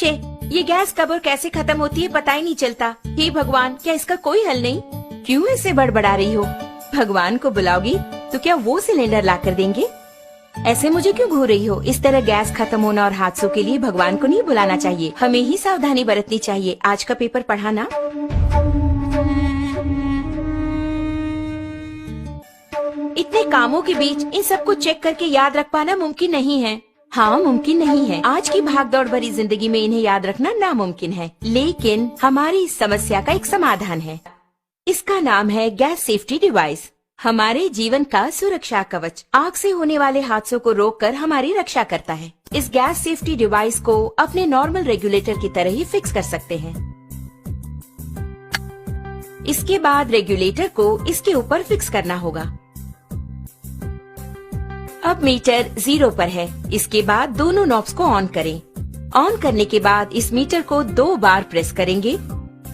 छे, ये गैस कब और कैसे खत्म होती है पता ही नहीं चलता। हे भगवान, क्या इसका कोई हल नहीं? क्यों ऐसे बड़बड़ा रही हो? भगवान को बुलाओगी तो क्या वो सिलेंडर ला कर देंगे? ऐसे मुझे क्यों घूर रही हो? इस तरह गैस खत्म होना और हादसों के लिए भगवान को नहीं बुलाना चाहिए, हमें ही सावधानी बरतनी चाहिए। आज का पेपर पढ़ा ना? इतने कामों के बीच इन सबको चेक करके याद रख पाना मुमकिन नहीं है। हाँ, मुमकिन नहीं है। आज की भागदौड़ भरी जिंदगी में इन्हें याद रखना नामुमकिन है, लेकिन हमारी इस समस्या का एक समाधान है। इसका नाम है गैस सेफ्टी डिवाइस। हमारे जीवन का सुरक्षा कवच आग से होने वाले हादसों को रोककर हमारी रक्षा करता है। इस गैस सेफ्टी डिवाइस को अपने नॉर्मल रेगुलेटर की तरह ही फिक्स कर सकते हैं। इसके बाद रेगुलेटर को इसके ऊपर फिक्स करना होगा। अब मीटर 0 पर है। इसके बाद दोनों नॉब्स को ऑन करें। ऑन करने के बाद इस मीटर को 2 बार प्रेस करेंगे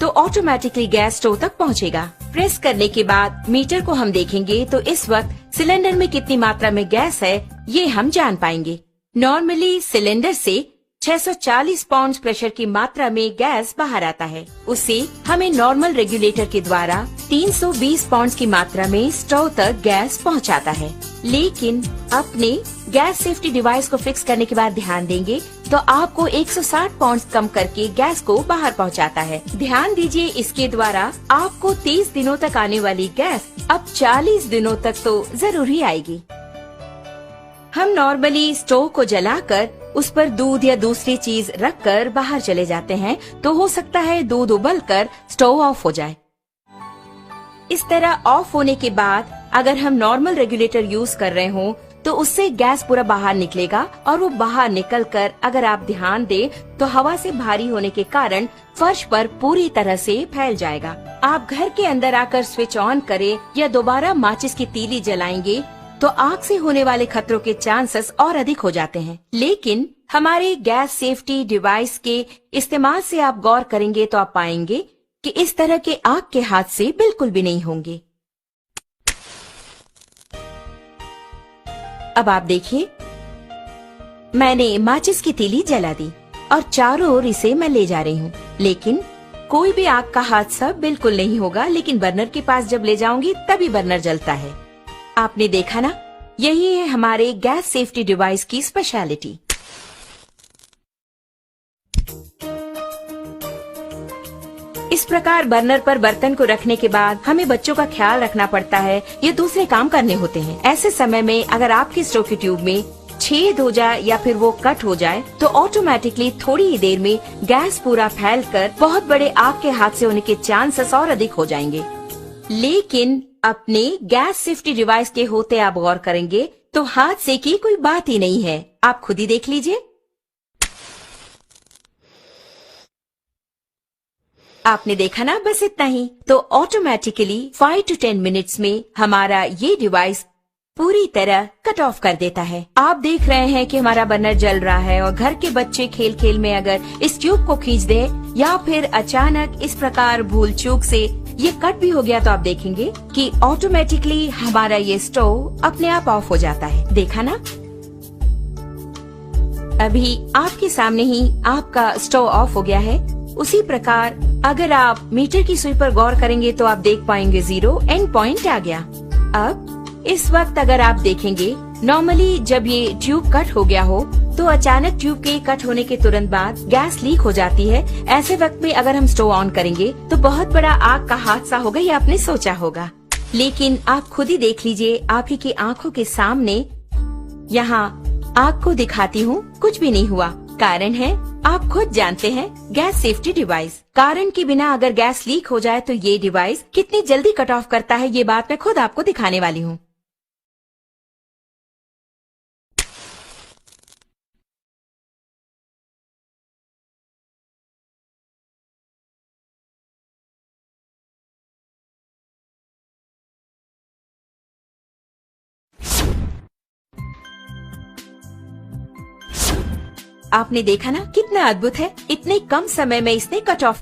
तो ऑटोमेटिकली गैस स्टोव तक पहुंचेगा। प्रेस करने के बाद मीटर को हम देखेंगे तो इस वक्त सिलेंडर में कितनी मात्रा में गैस है ये हम जान पाएंगे। नॉर्मली सिलेंडर से 640 पाउंड प्रेशर की मात्रा में गैस बाहर आता है। उसे हमें नॉर्मल रेगुलेटर के द्वारा 320 पाउंड की मात्रा में स्टोव तक गैस पहुंचाता है। लेकिन अपने गैस सेफ्टी डिवाइस को फिक्स करने के बाद ध्यान देंगे तो आपको 160 पाउंड कम करके गैस को बाहर पहुंचाता है। ध्यान दीजिए, इसके द्वारा आपको 30 दिनों तक आने वाली गैस अब 40 दिनों तक तो जरूर ही आएगी। हम नॉर्मली स्टोव को जलाकर उस पर दूध या दूसरी चीज रखकर बाहर चले जाते हैं तो हो सकता है दूध उबलकर स्टोव ऑफ हो जाए। इस तरह ऑफ होने के बाद अगर हम नॉर्मल रेगुलेटर यूज कर रहे हो तो उससे गैस पूरा बाहर निकलेगा और वो बाहर निकलकर अगर आप ध्यान दें तो हवा से भारी होने के कारण फर्श पर पूरी तरह से फैल जाएगा। आप घर के अंदर आकर स्विच ऑन करें या दोबारा माचिस की तीली जलाएंगे तो आग से होने वाले खतरों के चांसेस और अधिक हो जाते हैं। लेकिन हमारे गैस सेफ्टी डिवाइस के इस्तेमाल से आप गौर करेंगे तो आप पाएंगे कि इस तरह के आग के हादसे बिल्कुल भी नहीं होंगे। अब आप देखिए, मैंने माचिस की तीली जला दी और चारों ओर इसे मैं ले जा रही हूँ, लेकिन कोई भी आग का हादसा बिल्कुल नहीं होगा। लेकिन बर्नर के पास जब ले जाऊंगी तभी बर्नर जलता है। आपने देखा ना, यही है हमारे गैस सेफ्टी डिवाइस की स्पेशलिटी। इस प्रकार बर्नर पर बर्तन को रखने के बाद हमें बच्चों का ख्याल रखना पड़ता है या दूसरे काम करने होते हैं। ऐसे समय में अगर आपके स्टोव की ट्यूब में छेद हो जाए या फिर वो कट हो जाए तो ऑटोमेटिकली थोड़ी ही देर में गैस पूरा फैलकर बहुत बड़े आग के हादसे होने के चांसेस और अधिक हो जाएंगे। लेकिन अपने गैस सेफ्टी डिवाइस के होते आप गौर करेंगे तो हादसे की कोई बात ही नहीं है। आप खुद ही देख लीजिए। आपने देखा ना, बस इतना ही। तो ऑटोमेटिकली 5 to 10 मिनट्स में हमारा ये डिवाइस पूरी तरह कट ऑफ कर देता है। आप देख रहे हैं कि हमारा बर्नर जल रहा है और घर के बच्चे खेल खेल में अगर इस ट्यूब को खींच दे या फिर अचानक इस प्रकार भूल चूक से ये कट भी हो गया तो आप देखेंगे कि ऑटोमेटिकली हमारा ये स्टोव अपने आप ऑफ हो जाता है। देखा ना, अभी आपके सामने ही आपका स्टोव ऑफ हो गया है। उसी प्रकार अगर आप मीटर की सुई पर गौर करेंगे तो आप देख पाएंगे 0 एंड पॉइंट आ गया। अब इस वक्त अगर आप देखेंगे, नॉर्मली जब ये ट्यूब कट हो गया हो तो अचानक ट्यूब के कट होने के तुरंत बाद गैस लीक हो जाती है। ऐसे वक्त में अगर हम स्टोव ऑन करेंगे तो बहुत बड़ा आग का हादसा होगा, ये आपने सोचा होगा। लेकिन आप खुद ही देख लीजिए, आप ही की आंखों के सामने यहाँ आग को दिखाती हूँ, कुछ भी नहीं हुआ। कारण है, आप खुद जानते हैं, गैस सेफ्टी डिवाइस। कारण के बिना अगर गैस लीक हो जाए तो ये डिवाइस कितनी जल्दी कट ऑफ करता है, ये बात मैं खुद आपको दिखाने वाली हूँ। आपने देखा ना, कितना अद्भुत है। इतने कम समय में इसने कट ऑफ